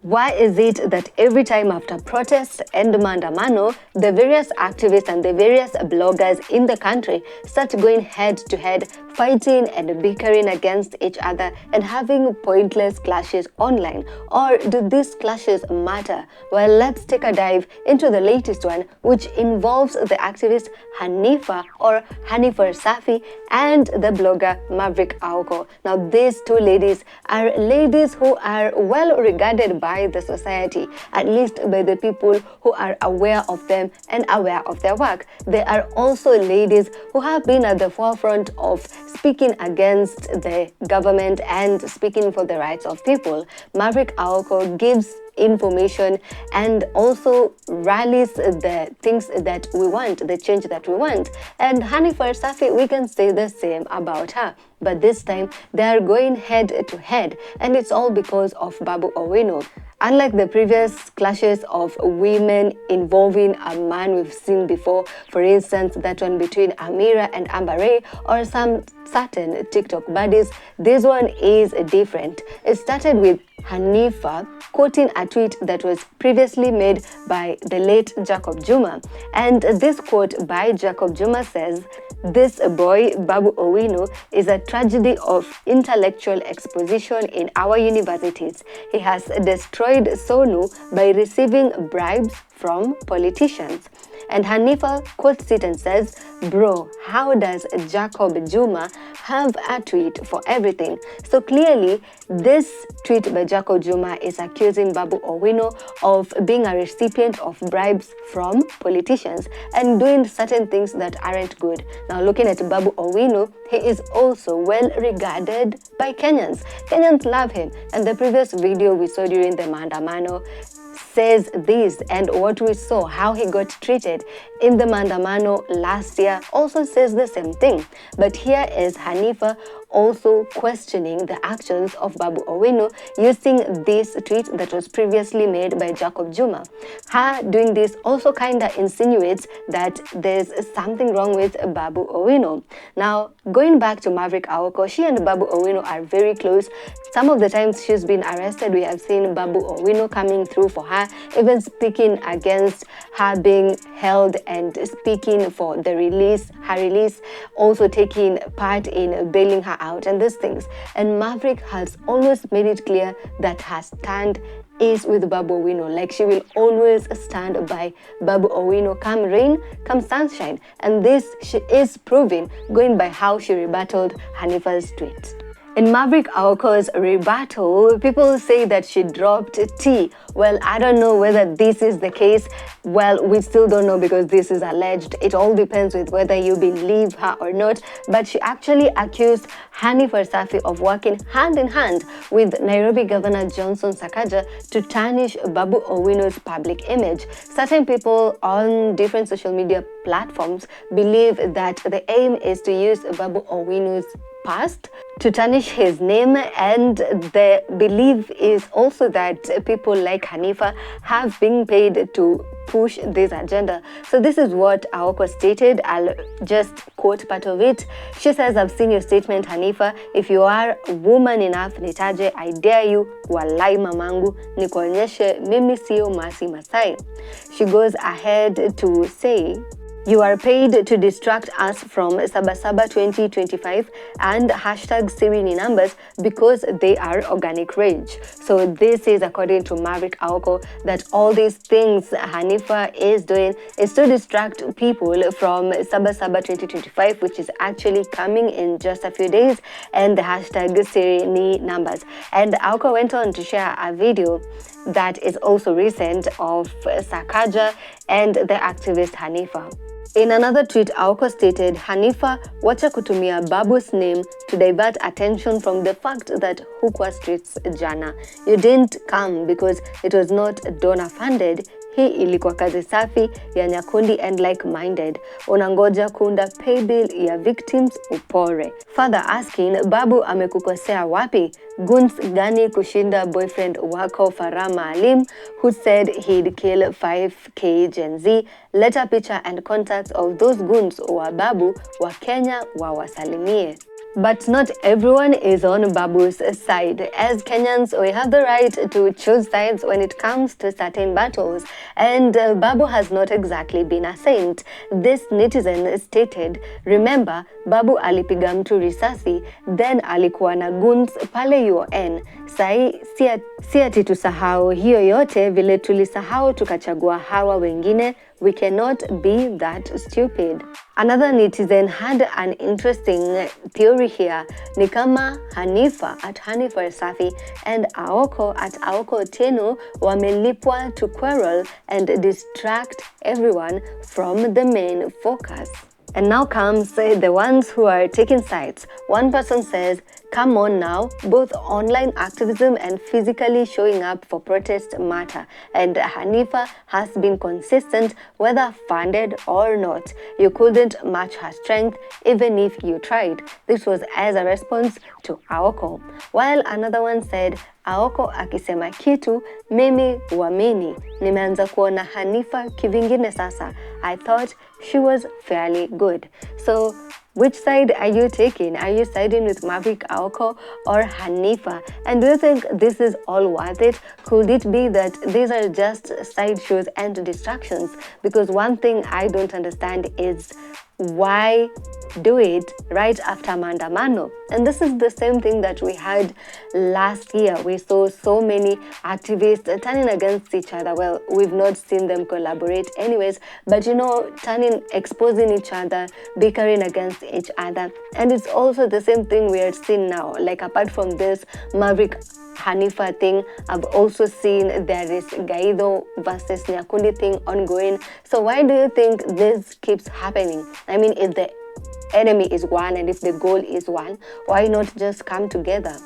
Why is it that every time after protests and maandamano, the various activists and the various bloggers in the country start going head to head, fighting and bickering against each other and having pointless clashes online? Or do these clashes matter? Well, let's take a dive into the latest one, which involves the activist Hanifa or Hanifa Safi and the blogger Maverick Aoko. Now, these two ladies are ladies who are well regarded by the society, at least by the people who are aware of them and aware of their work. They are also ladies who have been at the forefront of speaking against the government and speaking for the rights of people. Maverick Aoko gives information and also rallies the things that we want, the change that we want. And Hanifa Safi, we can say the same about her. But this time, they are going head to head, and it's all because of Babu Owino. Unlike the previous clashes of women involving a man we've seen before, for instance, that one between Amira and Amber Ray, or some certain TikTok buddies, this one is different. It started with Hanifa quoting a tweet that was previously made by the late Jacob Juma. And this quote by Jacob Juma says, "This boy, Babu Owino, is a tragedy of intellectual exposition in our universities. He has destroyed Sonu by receiving bribes from politicians." And Hanifa quotes it and says, "Bro, how does Jacob Juma have a tweet for everything?" So clearly, this tweet by Jacob Juma is accusing Babu Owino of being a recipient of bribes from politicians and doing certain things that aren't good. Now, looking at Babu Owino, he is also well regarded by Kenyans. Kenyans love him. And the previous video we saw during the maandamano says this, and what we saw, how he got treated in the maandamano last year, also says the same thing. But here is Hanifa also questioning the actions of Babu Owino using this tweet that was previously made by Jacob Juma. Her doing this also kind of insinuates that there's something wrong with Babu Owino. Now, going back to Maverick Aoko, she and Babu Owino are very close. Some of the times she's been arrested, we have seen Babu Owino coming through for her, even speaking against her being held and speaking for the release, her release, also taking part in bailing her out and these things. And Maverick has always made it clear that her stand is with Babu Owino. Like, she will always stand by Babu Owino, come rain, come sunshine. And this she is proving going by how she rebutted Hanifa's tweet. In Maverick Aoko's rebuttal, people say that she dropped T. Well, I don't know whether this is the case. Well, we still don't know because this is alleged. It all depends with whether you believe her or not. But she actually accused Hanifa Safi of working hand in hand with Nairobi Governor Johnson Sakaja to tarnish Babu Owino's public image. Certain people on different social media platforms believe that the aim is to use Babu Owino's past to tarnish his name, and the belief is also that people like Hanifa have been paid to push this agenda. So this is what Aoko stated. I'll just quote part of it. She says, "I've seen your statement, Hanifa. If you are woman enough, nitaje, I dare you, walai mamangu, nikuonyeshe mimi sio Masi Masai." She goes ahead to say, "You are paid to distract us from SabaSaba 2025 and hashtag Sirini numbers because they are organic rage." So this is according to Maverick Aoko, that all these things Hanifa is doing is to distract people from SabaSaba 2025, which is actually coming in just a few days, and the hashtag Sirini numbers. And Aoko went on to share a video that is also recent of Sakaja and the activist Hanifa. In another tweet, Aoko stated, "Hanifa, wacha kutumia Babu's name to divert attention from the fact that hukwa streets jana. You didn't come because it was not donor funded. Hii ilikuwa kazi safi ya Nyakundi and like-minded. Unangoja kuunda pay bill ya victims upore." Further asking, "Babu amekukosea wapi? Guns gani kushinda boyfriend wako Farama Alim, who said he'd kill 5K Gen Z? Leta picture and contacts of those guns wa Babu wa Kenya wawasalimie." But not everyone is on Babu's side. As Kenyans, we have the right to choose sides when it comes to certain battles, and Babu has not exactly been a saint. This netizen stated, remember, Babu alipiga mtu risasi, then alikuwa na goons pale UN. Sai si ati tusahau hiyo yote vile tulisahau tukachagua hawa wengine. We cannot be that stupid. Another netizen had an interesting theory here. Ni kama Hanifa at Hanifa Safi and Aoko at Aoko Tenu wamelipwa to quarrel and distract everyone from the main focus. And now comes the ones who are taking sides. One person says, come on now, both online activism and physically showing up for protest matter. And Hanifa has been consistent whether funded or not. You couldn't match her strength even if you tried. This was as a response to Aoko. While another one said, Aoko akisema kitu, mimi uamini. Nimeanza kuona Hanifa kivingine sasa. I thought she was fairly good. So, which side are you taking? Are you siding with Maverick Aoko or Hanifa? And do you think this is all worth it? Could it be that these are just sideshows and distractions? Because one thing I don't understand is why do it right after maandamano? And this is the same thing that we had last year. We saw so many activists turning against each other. Well, we've not seen them collaborate anyways, but exposing each other, bickering against each other. And it's also the same thing we are seeing now. Like, apart from this Maverick Hanifa thing, I've also seen there is Gaido versus Nyakundi thing ongoing. So why do you think this keeps happening? I mean, if the enemy is one and if the goal is one, why not just come together?